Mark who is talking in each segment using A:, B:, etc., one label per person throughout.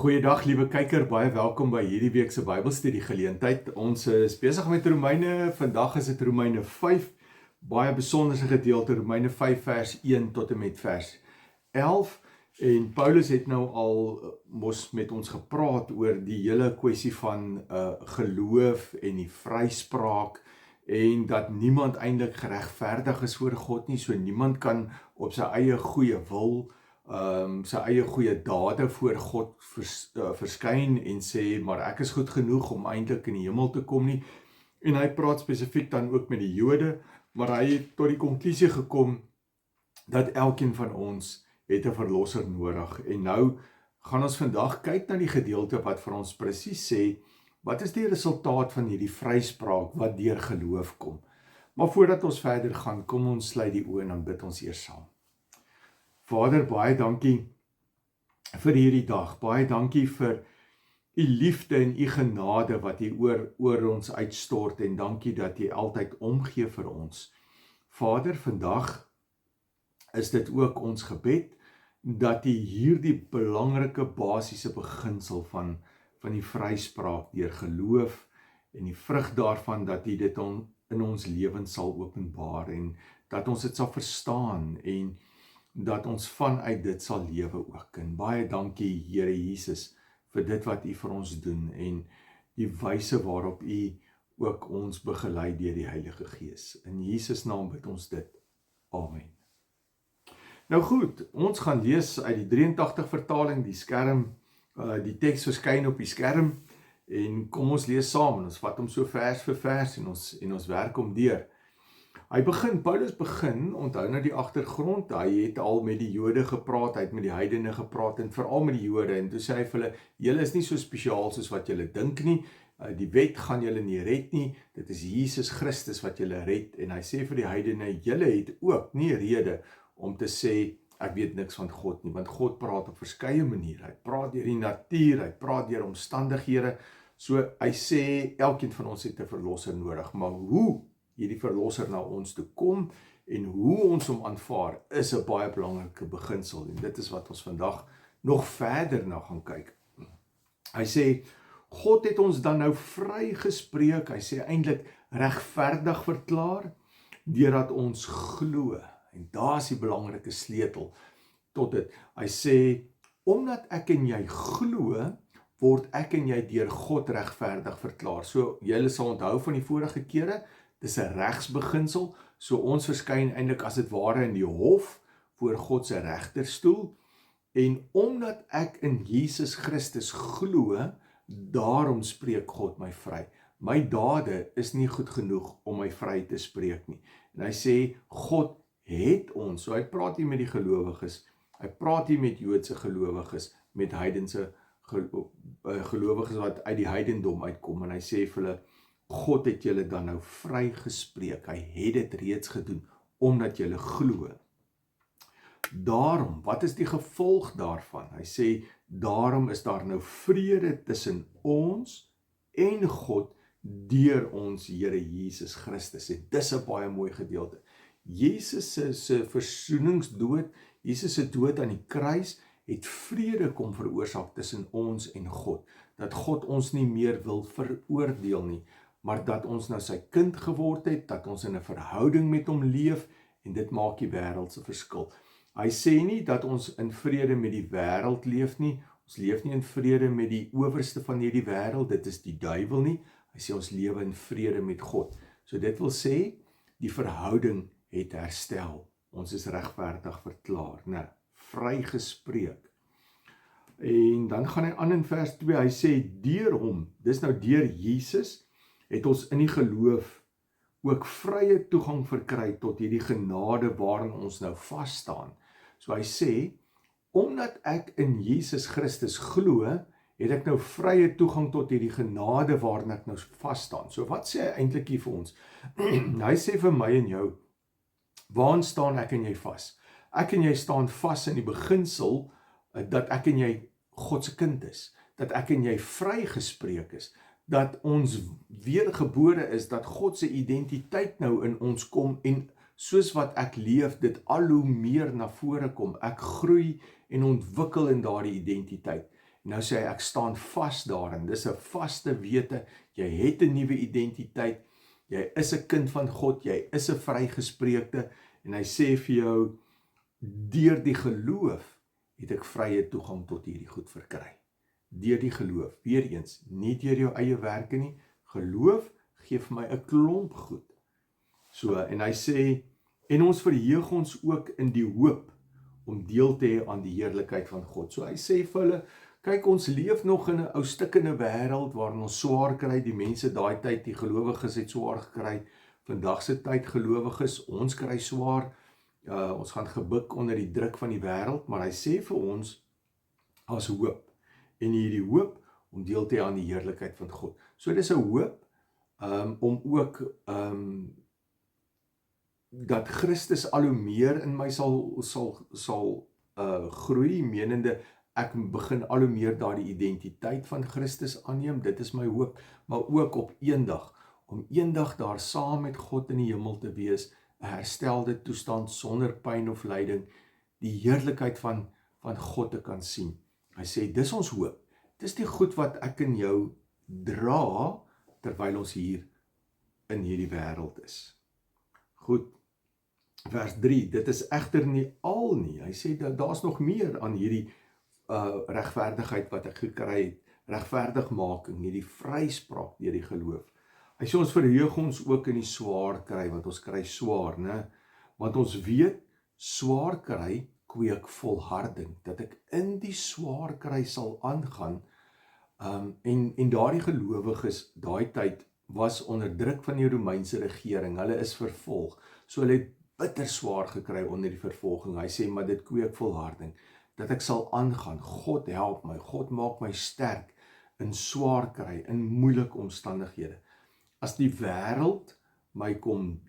A: Goeiedag liewe kyker, baie welkom by hierdie week se Bybelstudie geleentheid. Ons is besig met Romeine, vandag is dit Romeine 5, baie besonderse gedeelte, Romeine 5 vers 1 tot en met vers 11. En Paulus het nou al mos met ons gepraat oor die hele kwessie van geloof en die vryspraak en dat niemand eintlik geregverdig is voor God nie, so niemand kan op sy eie goeie wil sy eie goeie dade voor God verskyn en sê, maar ek is goed genoeg om eintlik in die hemel te kom nie. En hy praat spesifiek dan ook met die Jode, maar hy het tot die konklusie gekom dat elkeen van ons het 'n verlosser nodig. En nou gaan ons vandag kyk na die gedeelte wat vir ons presies sê, wat is die resultaat van hierdie vryspraak wat deur geloof kom. Maar voordat ons verder gaan, kom ons sluit die oë en dan bid ons eers saam. Vader, baie dankie vir hierdie dag, baie dankie vir u liefde en u genade wat u oor ons uitstort en dankie dat u altyd omgee vir ons. Vader, vandag is dit ook ons gebed dat u hierdie belangrike basiese beginsel van die vryspraak deur geloof en die vrug daarvan dat u dit in ons lewens sal openbaar en dat ons dit sal verstaan en dat ons vanuit dit sal lewe ook. En baie dankie, Here Jesus, vir dit wat u vir ons doen en die wyse waarop u ook ons begelei deur die Heilige Gees. In Jesus naam bid ons dit. Amen. Nou goed, ons gaan lees uit die 83 vertaling, die teks verskyn op die skerm en kom ons lees saam en ons vat hom so vers vir vers en ons werk hom deur. Paulus begin, onthou nou die agtergrond, hy het al met die Jode gepraat, hy het met die heidene gepraat en veral met die Jode en toe sê hy vir hulle, julle is nie so spesiaal soos wat julle dink nie, die wet gaan julle nie red nie, dit is Jesus Christus wat julle red en hy sê vir die heidene, julle het ook nie rede om te sê, ek weet niks van God nie, want God praat op verskeie maniere, hy praat deur die natuur, hy praat deur omstandighede, so hy sê, elkeen van ons het 'n verlosser nodig, maar hoe hierdie verlosser na ons toe kom en hoe ons hom aanvaar is 'n baie belangrike beginsel en dit is wat ons vandag nog verder na gaan kyk. Hy sê, God het ons dan nou vrygespreek, hy sê eintlik regverdig verklaar, deurdat ons glo. En daar is die belangrike sleutel tot dit. Hy sê, omdat ek en jy glo, word ek en jy deur God regverdig verklaar. So, julle sal onthou van die vorige kere, dis 'n regsbeginsel, so ons verskyn eintlik as dit ware in die hof, voor God se regterstoel, en omdat ek in Jesus Christus glo, daarom spreek God my vry. My dade is nie goed genoeg om my vry te spreek nie. En hy sê, God het ons, so hy praat hier met die gelowiges, hy praat hier met Joodse gelowiges, met heidense gelowiges wat uit die heidendom uitkom, en hy sê vir hulle, God het julle dan nou vrygespreek, hy het dit reeds gedoen, omdat julle glo. Daarom, wat is die gevolg daarvan? Hy sê, daarom is daar nou vrede tussen ons en God, deur ons Here Jesus Christus. En dis 'n baie mooi gedeelte. Jesus se versoeningsdood, Jesus se dood aan die kruis, het vrede kom veroorsaak tussen ons en God. Dat God ons nie meer wil veroordeel nie, maar dat ons nou sy kind geword het, dat ons in 'n verhouding met hom leef, en dit maak die wêreld se verskil. Hy sê nie dat ons in vrede met die wêreld leef nie, ons leef nie in vrede met die owerste van hierdie wêreld, dit is die duiwel nie, hy sê ons lewe in vrede met God. So dit wil sê, die verhouding het herstel, ons is regverdig verklaar, vrygespreek. En dan gaan hy aan in vers 2, hy sê, deur hom, dis nou deur Jesus, het ons in die geloof ook vrye toegang verkry tot hierdie genade waarin ons nou vas staan. So hy sê, omdat ek in Jesus Christus glo, het ek nou vrye toegang tot hierdie genade waarin ek nou vas staan. So wat sê hy eintlik hier vir ons? Hy sê vir my en jou, waarin staan ek en jy vas? Ek en jy staan vas in die beginsel dat ek en jy God se kind is, dat ek en jy vrygespreek is, dat ons weergebore is, dat God se identiteit nou in ons kom en soos wat ek leef, dit al hoe meer na vore kom. Ek groei en ontwikkel in daardie identiteit. Nou sê hy, ek staan vas daarin. Dis 'n vaste wete, jy het 'n nuwe identiteit, jy is 'n kind van God, jy is 'n vrygespreekte, en hy sê vir jou, deur die geloof het ek vrye toegang tot hierdie goed verkry. Deur die geloof, weer eens, nie deur jou eie werke nie, geloof gee vir my 'n klomp goed. So, en hy sê, en ons verheug ons ook in die hoop om deel te hê aan die heerlikheid van God. So hy sê vir hulle, kyk, ons leef nog in 'n ou stikkende wêreld waarin ons swaar kry. Die mense daai tyd, die gelowiges het swaar gekry. Vandag se tyd gelowiges, ons kry swaar. Ons gaan gebuk onder die druk van die wêreld, maar hy sê vir ons as hoop. En hierdie hoop om deel te hê aan die heerlikheid van God. So dis 'n hoop om ook dat Christus al hoe meer in my sal groei, menende ek begin al hoe meer daardie identiteit van Christus aanneem. Dit is my hoop, maar ook op eendag, om eendag daar saam met God in die hemel te wees, 'n herstelde toestand sonder pyn of lyding, die heerlikheid van God te kan sien. Hy sê, dis ons hoop. Dis die goed wat ek en jou dra, terwyl ons hier in hierdie wêreld is. Goed, vers 3, dit is egter nie al nie. Hy sê, dat daar's nog meer aan hierdie regverdigheid wat ek gekry het, regverdigmaking, hierdie vryspraak deur die geloof. Hy sê, ons verheug ons ook in die swaar kry, want ons kry swaar, né? Want ons weet, swaar kry kweek volharding, dat ek in die swaar kry sal aangaan, en daardie gelowiges, daai tyd, was onder druk van die Romeinse regering, hulle is vervolg, so hulle het bitter swaar gekry onder die vervolging. Hy sê, maar dit kweek volharding, dat ek sal aangaan. God help my, God maak my sterk in swaar kry, in moeilike omstandighede. As die wêreld my kom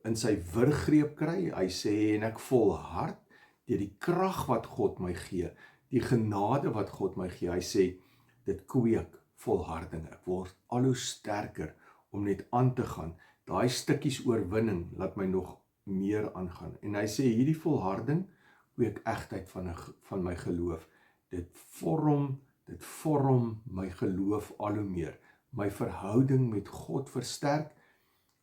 A: in sy wurggreep kry, hy sê, en ek volhard deur die krag wat God my gee, die genade wat God my gee, hy sê, dit kweek volharding. Ek word al hoe sterker om net aan te gaan. Daai stukkies oorwinning laat my nog meer aangaan. En hy sê, hierdie volharding kweek egtheid van my geloof. Dit vorm my geloof al hoe meer. My verhouding met God versterk,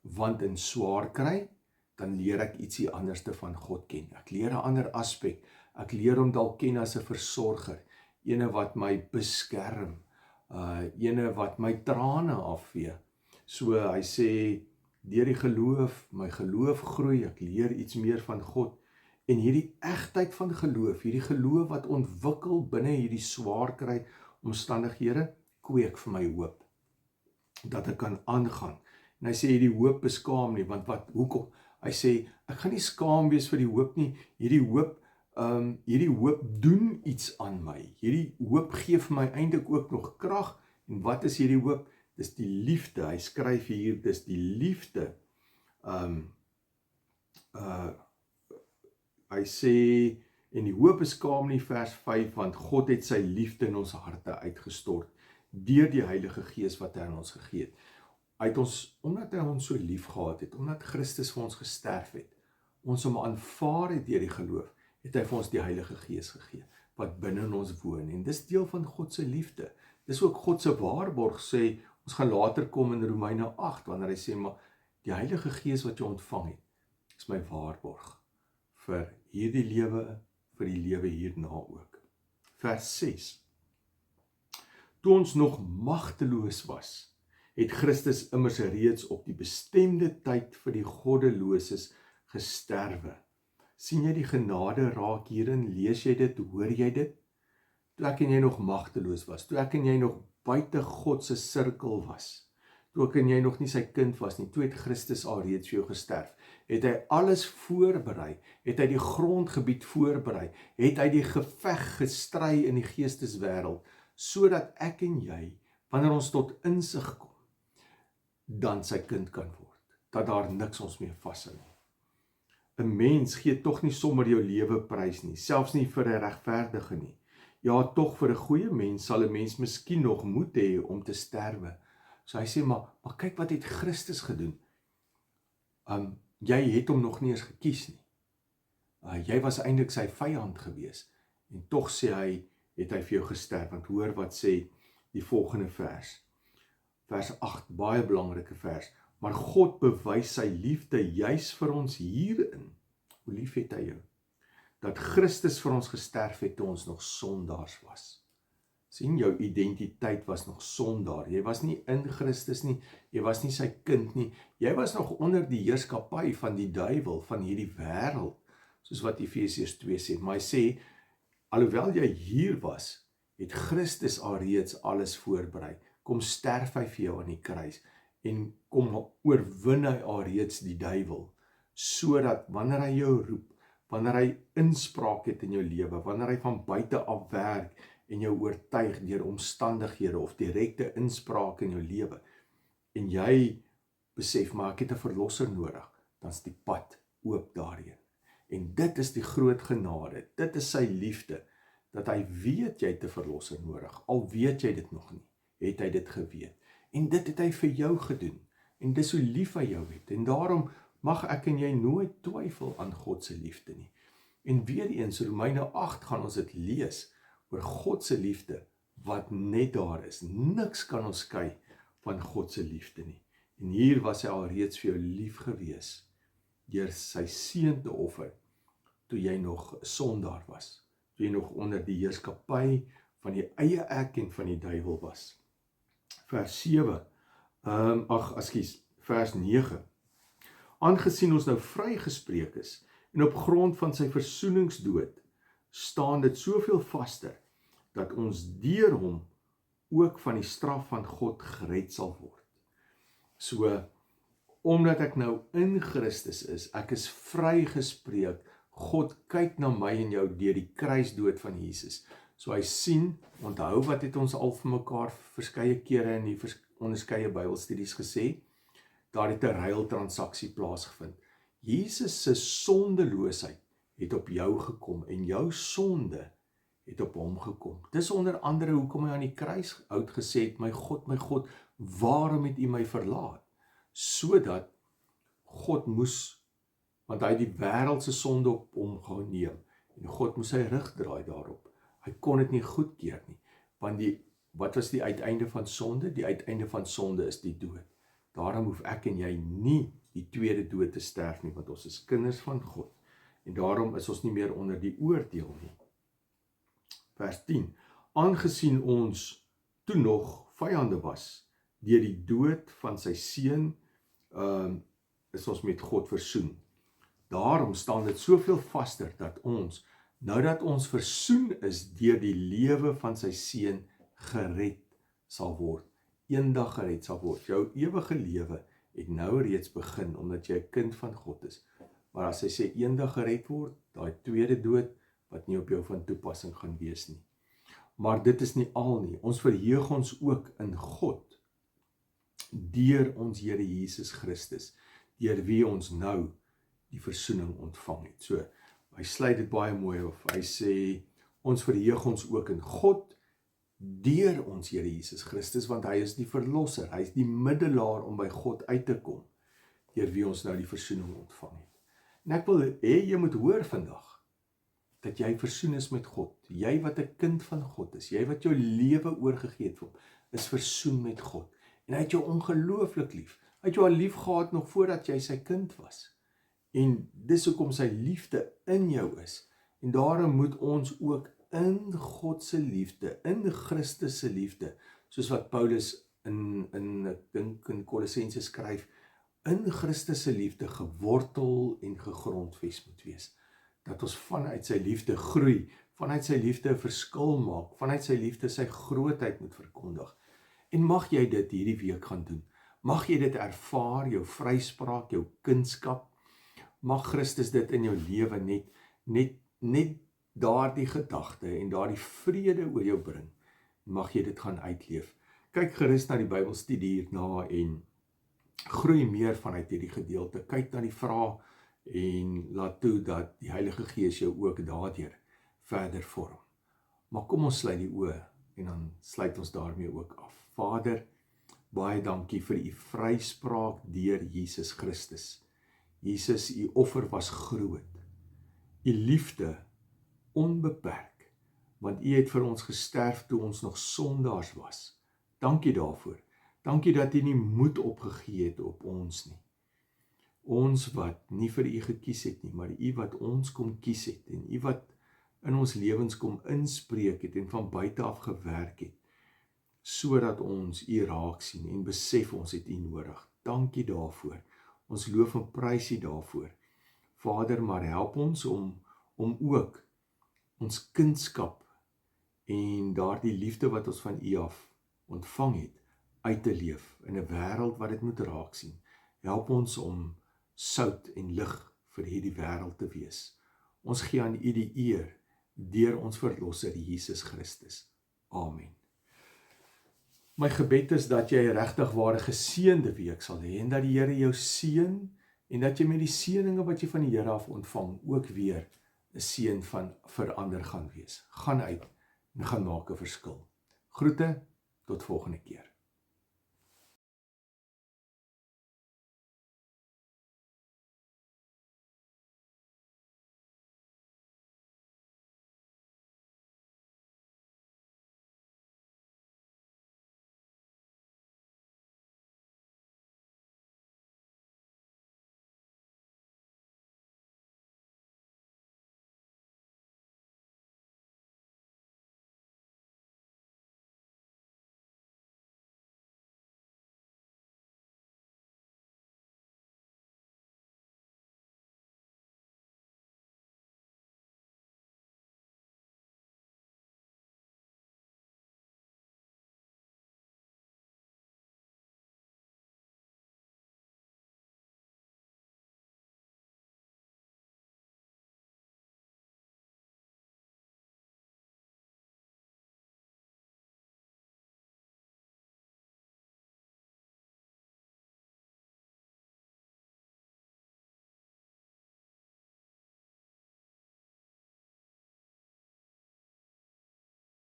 A: want in swaar kry, dan leer ek ietsie anderste van God ken. Ek leer 'n ander aspek. Ek leer hom dalk ken as 'n versorger, ene wat my beskerm, ene wat my trane afvee. So hy sê, deur die geloof, my geloof groei, ek leer iets meer van God, en hierdie egtheid van geloof, hierdie geloof wat ontwikkel binne hierdie swaar kry omstandighede, kweek vir my hoop, dat ek kan aangaan. En hy sê, hierdie hoop beskaam nie, want hoekom? Hy sê, ek gaan nie skaam wees vir die hoop nie, hierdie hoop doen iets aan my, hierdie hoop gee vir my eintlik ook nog krag, en wat is hierdie hoop? Dis die liefde, hy skryf hier, dis die liefde, hy sê, en die hoop beskaam nie, vers 5, want God het sy liefde in ons harte uitgestort, deur die Heilige Gees wat hy aan ons gegee het. Omdat hy ons so lief gehad het, omdat Christus vir ons gesterf het, ons hom aanvaar het deur die geloof, het hy vir ons die Heilige Gees gegee, wat binne in ons woon, en dis deel van God se liefde. Dis ook God se waarborg, sê, ons gaan later kom in Romeine 8, wanneer hy sê, maar die Heilige Gees wat jy ontvang het, is my waarborg, vir hierdie lewe, vir die lewe hierna ook. Vers 6, toe ons nog magteloos was, het Christus immers reeds op die bestemde tyd vir die goddeloses gesterwe. Sien jy die genade raak hierin, lees jy dit, hoor jy dit? Toe ek en jy nog magteloos was, toe ek en jy nog buite God se sirkel was, toe ek en jy nog nie sy kind was nie, toe het Christus al reeds vir jou gesterf, het hy alles voorberei, het hy die grondgebied voorberei, het hy die geveg gestry in die geesteswêreld, sodat ek en jy, wanneer ons tot insig kom, dan sy kind kan word, dat daar niks ons meer vashou nie. 'n Mens gee tog nie sommer jou lewe prys nie, selfs nie vir 'n regverdige nie. Ja, tog vir 'n goeie mens sal 'n mens miskien nog moed hê om te sterwe. So hy sê, maar kyk wat het Christus gedoen. Jy het hom nog nie eens gekies nie. Jy was eintlik sy vyand gewees. En tog sê hy, het hy vir jou gesterf. Want hoor wat sê die volgende vers. Vers 8, baie belangrike vers. Maar God bewys sy liefde juis vir ons hierin. Hoe lief het hy jou? Dat Christus vir ons gesterf het toe ons nog sondaars was. Sien, jou identiteit was nog sondaar. Jy was nie in Christus nie, jy was nie sy kind nie. Jy was nog onder die heerskappy van die duiwel, van hierdie wêreld, soos wat Efesiërs 2 sê. Maar hy sê, alhoewel jy hier was, het Christus alreeds alles voorberei. Kom sterf hy vir jou aan die kruis en kom oorwin hy alreeds die duiwel, sodat wanneer hy jou roep, wanneer hy inspraak het in jou lewe, wanneer hy van buite af werk en jou oortuig deur omstandighede of direkte inspraak in jou lewe, en jy besef, maar ek het 'n verlosser nodig, dan is die pad oop daarheen. En dit is die groot genade, dit is sy liefde, dat hy weet jy het 'n verlosser nodig, al weet jy dit nog nie, het hy dit geweet. En dit het hy vir jou gedoen, en dis hoe lief hy jou het, en daarom mag ek en jy nooit twyfel aan God se liefde nie. En weer eens, Romeine 8 gaan ons dit lees, oor God se liefde, wat net daar is. Niks kan ons skei van God se liefde nie. En hier was hy alreeds vir jou lief gewees, deur sy seun te offer, toe jy nog sondaar was, toe jy nog onder die heerskappy van die eie ek en van die duiwel was. Vers 7, vers 9. Aangesien ons nou vrygespreek is, en op grond van sy versoeningsdood, staan dit soveel vaster, dat ons deur hom ook van die straf van God gered sal word. So, omdat ek nou in Christus is, ek is vrygespreek, God kyk na my en jou deur die kruisdood van Jesus. So hy sien, onthou wat het ons al vir mekaar verskeie kere in die onderskeie Bybelstudies gesê, daar het 'n ruiltransaksie plaasgevind. Jesus se sondeloosheid het op jou gekom en jou sonde het op hom gekom. Dis onder andere hoekom hy aan die kruis uitgesê het, my God, waarom het u my verlaat? Sodat God moes, want hy het die wêreld se sonde op hom geneem, en God moes sy rug draai daarop. Hy kon dit nie goedkeur nie, want wat was die uiteinde van sonde? Die uiteinde van sonde is die dood. Daarom hoef ek en jy nie die tweede dood te sterf nie, want ons is kinders van God. En daarom is ons nie meer onder die oordeel nie. Vers 10. Aangesien ons toe nog vyande was, deur die dood van sy seun, is ons met God versoen. Daarom staan dit soveel vaster, dat ons, nou dat ons versoen is deur die lewe van sy seun, gered sal word. Eendag gered sal word. Jou ewige lewe het nou reeds begin, omdat jy 'n kind van God is. Maar as hy sê eendag gered word, daai tweede dood, wat nie op jou van toepassing gaan wees nie. Maar dit is nie al nie. Ons verheug ons ook in God, deur ons Here Jesus Christus, deur wie ons nou die versoening ontvang het. So, hy sluit dit baie mooi af. Hy sê, ons verheug ons ook in God, deur ons Here Jesus Christus, want hy is die verlosser, hy is die middelaar om by God uit te kom, deur wie ons nou die versoening ontvang het. En ek wil hê jy moet hoor vandag, dat jy versoen is met God, jy wat 'n kind van God is, jy wat jou lewe oorgegee het vir hom, is versoen met God, en hy het jou ongelooflik lief, hy het jou al lief gehad nog voordat jy sy kind was, en dis hoekom sy liefde in jou is, en daarom moet ons ook in God se liefde, in Christus se liefde, soos wat Paulus ek dink in Kolossense skryf, in Christus se liefde gewortel en gegrondves moet wees, dat ons vanuit sy liefde groei, vanuit sy liefde 'n verskil maak, vanuit sy liefde sy grootheid moet verkondig. En mag jy dit hierdie week gaan doen, mag jy dit ervaar, jou vryspraak, jou kindskap, mag Christus dit in jou lewe net daardie gedagte en daardie vrede oor jou bring, mag jy dit gaan uitleef. Kyk gerus na die Bybelstudie hierna en groei meer vanuit hierdie gedeelte. Kyk na die vrae en laat toe dat die Heilige Gees jou ook daardeur verder vorm. Maar kom ons sluit die oë en dan sluit ons daarmee ook af. Vader, baie dankie vir u vryspraak deur Jesus Christus. Jesus, u offer was groot. U liefde onbeperk. want U het vir ons gesterf toe ons nog sondaars was. Dankie daarvoor. Dankie dat U nie moed opgegee het op ons nie. Ons wat nie vir U gekies het nie, maar U wat ons kom kies het, en U wat in ons lewens kom inspreek het, en van buite af gewerk het, sodat ons U raak sien, en besef ons het U nodig. Dankie daarvoor. Ons loof en prys U daarvoor. Vader, maar help ons om ook ons kindskap, en daardie liefde wat ons van U af ontvang het, uit te leef, in 'n wêreld wat dit moet raak sien. Help ons om sout en lig vir hierdie wêreld te wees. Ons gee aan U die eer, deur ons verlosser Jesus Christus. Amen. My gebed is dat jy 'n regtig ware geseënde week sal hê, en dat die Here jou seën, en dat jy met die seëninge wat jy van die Here af ontvang, ook weer 'n seën van verander gaan wees. Gaan uit en gaan maak 'n verskil. Groete, tot volgende keer.